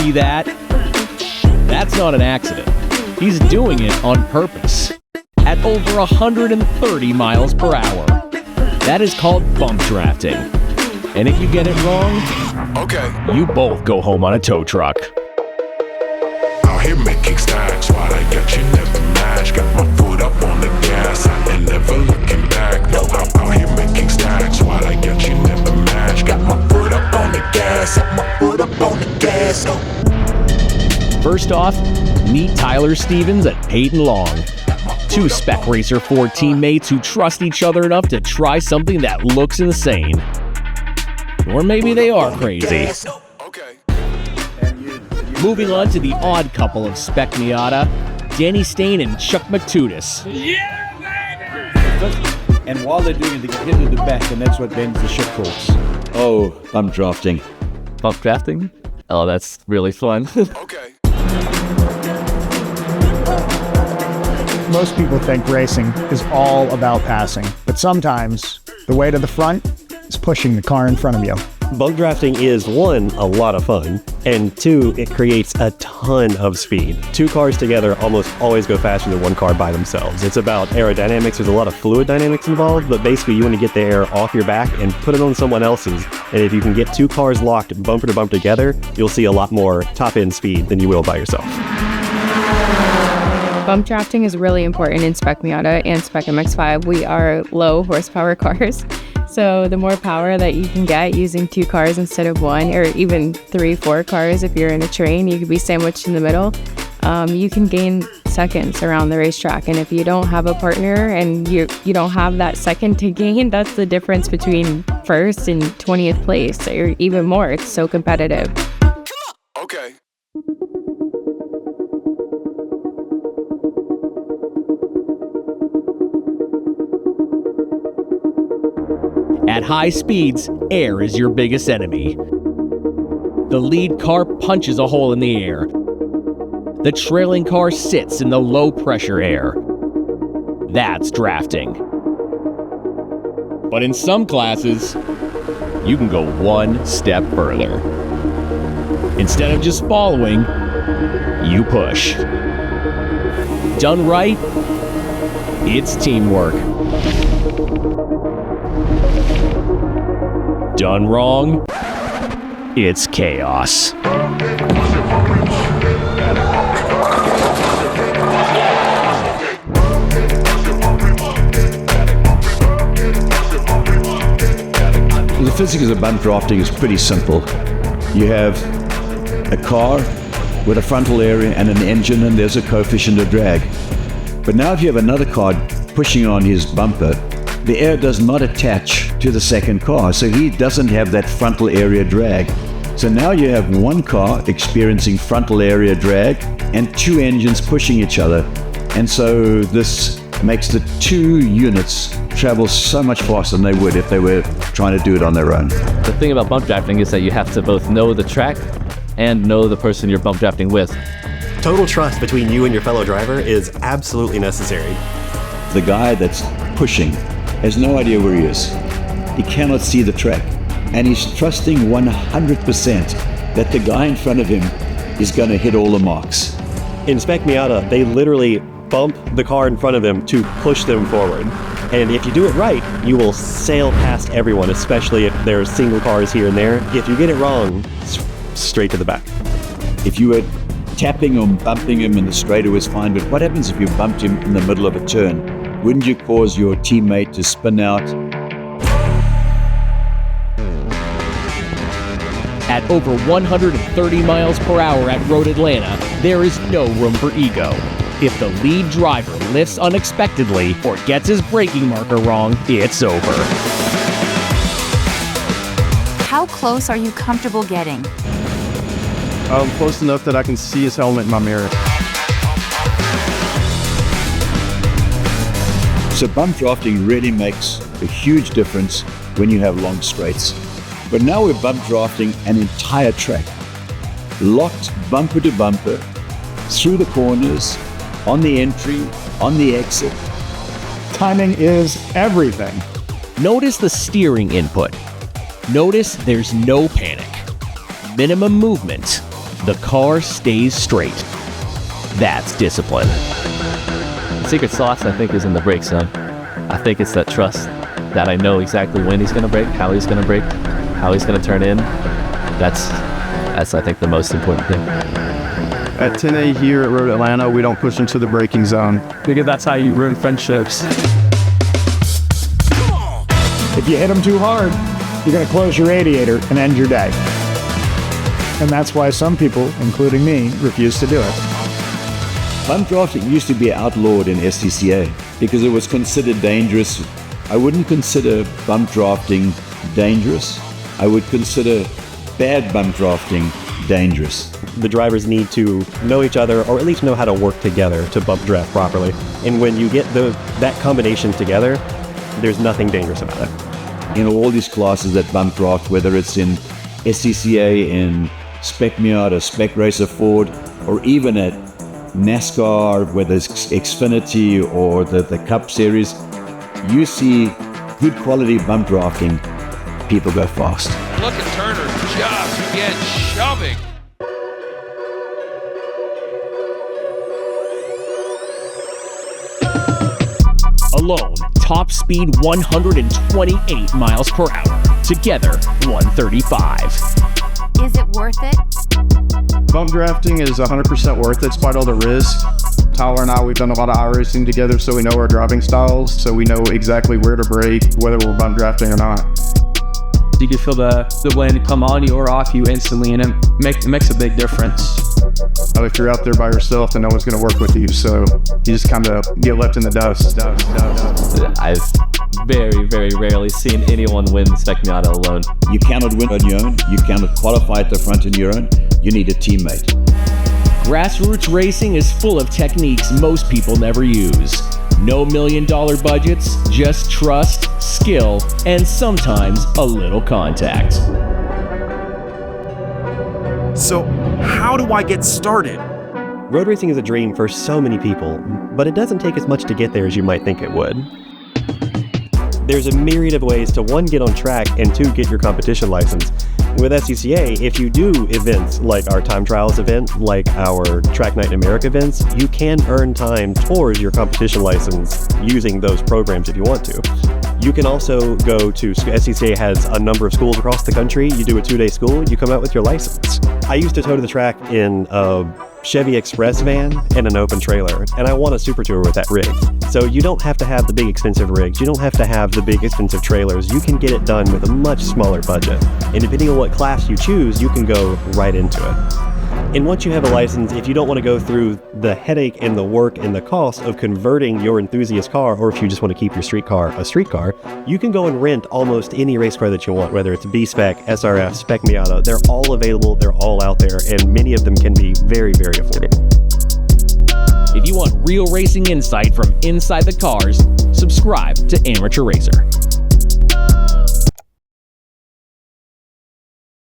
See that? That's not an accident. He's doing it on purpose. At over 130 miles per hour. That is called bump drafting. And if you get it wrong, you both go home on a tow truck. Out here making stacks while I got you never match. Got my foot up on the gas, I ain't never looking back. No, out here making stacks while I got you never match. Got my foot up on the gas, got my foot up on the gas. First off, meet Tyler Stevens and Peyton Long. Two Spec Racer 4 teammates who trust each other enough to try something that looks insane. Or maybe they are crazy. Moving on to the odd couple of Spec Miata, Danny Stain and Chuck McTudis. Yeah, baby! And while they're doing it, they get hit in the back, and that's what bends the ship course. Oh, bump drafting. Bump drafting? Oh, that's really fun. Most people think racing is all about passing, but sometimes the way to the front is pushing the car in front of you. Bump drafting is, one, a lot of fun, and two, it creates a ton of speed. Two cars together almost always go faster than one car by themselves. It's about aerodynamics. There's a lot of fluid dynamics involved, but basically you want to get the air off your back and put it on someone else's. And if you can get two cars locked bumper to bumper together, you'll see a lot more top-end speed than you will by yourself. Bump drafting is really important in Spec Miata and Spec MX-5. We are low horsepower cars. So the more power that you can get using two cars instead of one, or even 3-4 cars if you're in a train, you could be sandwiched in the middle. You can gain seconds around the racetrack. And if you don't have a partner and you don't have that second to gain, that's the difference between first and 20th place, or even more. It's so competitive. Okay. At high speeds, air is your biggest enemy. The lead car punches a hole in the air. The trailing car sits in the low-pressure air. That's drafting. But in some classes, you can go one step further. Instead of just following, you push. Done right, it's teamwork. Done wrong, it's chaos. The physics of bump drafting is pretty simple. You have a car with a frontal area and an engine, and there's a coefficient of drag. But now if you have another car pushing on his bumper, the air does not attach to the second car, so he doesn't have that frontal area drag. So now you have one car experiencing frontal area drag and two engines pushing each other. And so this makes the two units travel so much faster than they would if they were trying to do it on their own. The thing about bump drafting is that you have to both know the track and know the person you're bump drafting with. Total trust between you and your fellow driver is absolutely necessary. The guy that's pushing has no idea where he is. He cannot see the track. And he's trusting 100% that the guy in front of him is going to hit all the marks. In Spec Miata, they literally bump the car in front of them to push them forward. And if you do it right, you will sail past everyone, especially if there's single cars here and there. If you get it wrong, straight to the back. If you were tapping or bumping him in the straight, it was fine. But what happens if you bumped him in the middle of a turn? Wouldn't you cause your teammate to spin out? At over 130 miles per hour at Road Atlanta, there is no room for ego. If the lead driver lifts unexpectedly or gets his braking marker wrong, it's over. How close are you comfortable getting? Close enough that I can see his helmet in my mirror. So bump drafting really makes a huge difference when you have long straights. But now we're bump drafting an entire track, locked bumper to bumper, through the corners, on the entry, on the exit. Timing is everything. Notice the steering input. Notice there's no panic. Minimum movement, The car stays straight. That's discipline. The secret sauce, I think, is in the brake zone. I think it's that trust that I know exactly when he's going to brake, how he's going to brake, how he's going to turn in. That's I think, the most important thing. At 10A here at Road Atlanta, we don't push into the braking zone. Because that's how you ruin friendships. If you hit them too hard, you're going to close your radiator and end your day. And that's why some people, including me, refuse to do it. Bump drafting used to be outlawed in SCCA because it was considered dangerous. I wouldn't consider bump drafting dangerous. I would consider bad bump drafting dangerous. The drivers need to know each other, or at least know how to work together to bump draft properly. And when you get that combination together, there's nothing dangerous about it. In all these classes that bump draft, whether it's in SCCA, in Spec Miata, Spec Racer Ford, or even at NASCAR, whether it's Xfinity or the Cup Series, you see good quality bump drafting. People go fast. Look at Turner just begin shoving. Alone, top speed 128 miles per hour. Together, 135. Is it worth it? Bump drafting is 100% worth it, despite all the risk. Tyler and I, we've done a lot of iRacing together, so we know our driving styles, so we know exactly where to brake, whether we're bump drafting or not. You can feel the blend come on you or off you instantly, and it makes a big difference. If you're out there by yourself, then no one's going to work with you, so you just kind of get left in the dust. I've very, very rarely seen anyone win Spec Miata alone. You cannot win on your own. You cannot qualify at the front on your own. You need a teammate. Grassroots racing is full of techniques most people never use. No $1 million budgets, just trust, skill, and sometimes a little contact. So, how do I get started? Road racing is a dream for so many people, but it doesn't take as much to get there as you might think it would. There's a myriad of ways to, one, get on track, and two, get your competition license. With SCCA, if you do events like our time trials event, like our Track Night in America events, you can earn time towards your competition license using those programs if you want to. You can also go to, SCCA has a number of schools across the country. You do a 2-day school, you come out with your license. I used to tow to the track in a Chevy Express van and an open trailer, and I won a Super Tour with that rig. So you don't have to have the big expensive rigs, you don't have to have the big expensive trailers, you can get it done with a much smaller budget. And depending on what class you choose, you can go right into it. And once you have a license, if you don't want to go through the headache and the work and the cost of converting your enthusiast car, or if you just want to keep your street car a street car, you can go and rent almost any race car that you want, whether it's B-Spec, SRF, Spec Miata. They're all available, they're all out there, and many of them can be very, very affordable. If you want real racing insight from inside the cars, subscribe to Amateur Racer.